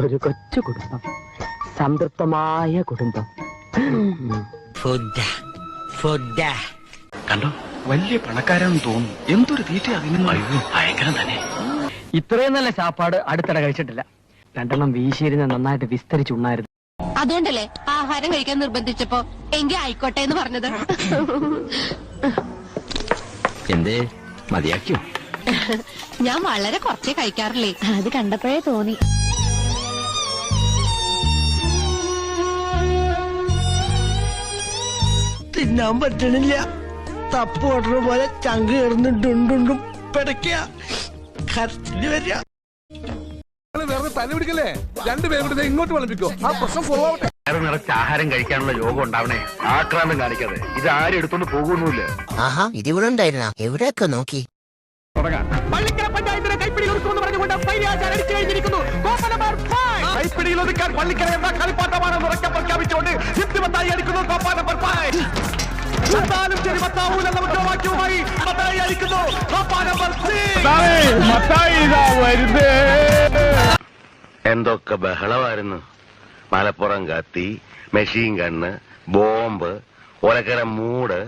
ഒരു കൊച്ചു കുടുംബം, സംതൃപ്തമായ കുടുംബം. കണ്ടോ, വലിയ പണക്കാരാണെന്ന് തോന്നുന്നു. എന്തൊരു തീറ്റ അതിന്. ഭയങ്കരം തന്നെ. ഇത്രയും നല്ല ചാപ്പാട് അടുത്തിടെ കഴിച്ചിട്ടില്ല. 2 എണ്ണം വീശിയിരുന്ന് നന്നായിട്ട് വിസ്തരിച്ചുണ്ണായിരുന്നു. അതുകൊണ്ടല്ലേ ആഹാരം കഴിക്കാൻ നിർബന്ധിച്ചപ്പോ എങ്കിൽ ആയിക്കോട്ടെ എന്ന് പറഞ്ഞത്. എന്തേ മതിയാക്കിയോ? ഞാൻ വളരെ കുറച്ചേ കഴിക്കാറില്ലേ. അത് കണ്ടപ്പോഴേ തോന്നി. തിന്നാൻ പറ്റണില്ല. തപ്പ് ഓടുന്ന പോലെ ചങ്ക് കിടന്ന് ഡുണ്ടുണ്ടും പിടയ്ക്കുക. കരച്ചില് വരിക. വേറെ തല പിടിക്കല്ലേ? 2 പേരും കൂടെ ഇങ്ങോട്ട് വിളമ്പിക്കോ. ആ പ്രശ്നം സോൾവ് ആവട്ടെ. നിറച്ച് ആഹാരം കഴിക്കാനുള്ള യോഗം ഉണ്ടാവണേ. ആക്രാന്തം കാണിക്കാതെ. ഇത് ആരും എടുത്തോണ്ട് പോകുന്നില്ല. ആഹാ, ഇതിവിടെ ഉണ്ടായിരുന്ന എവിടെയൊക്കെ നോക്കി. പള്ളിക്കര പഞ്ചായത്തിനെ കൈപ്പിടിയിൽ ഒതുക്കുമെന്ന് പറഞ്ഞുകൊണ്ട് പൈലിയാച്ചാൻ അടിച്ചു കഴിഞ്ഞിരിക്കുന്നു. കൈപ്പിടിയിൽ ഒതുക്കാൻ പള്ളിക്കര എന്ന കളിപ്പാട്ടമാണെന്ന് ഉറക്കെ പ്രഖ്യാപിച്ചുകൊണ്ട് യുക്തിമത്തായി അടിക്കുന്നു കോപ്പ നമ്പർ 5. എന്തായാലും ശരി, മത്താവൂല എന്ന മുദ്രാവാക്യവുമായി മത്തായി അടിക്കുന്നു കോപ്പ നമ്പർ 6. എന്തൊക്കെ ബഹളമായിരുന്നു. മലപ്പുറം കത്തി, മെഷീൻ ഗണ്ണ്, ബോംബ്, ഒലക്കര മൂട്.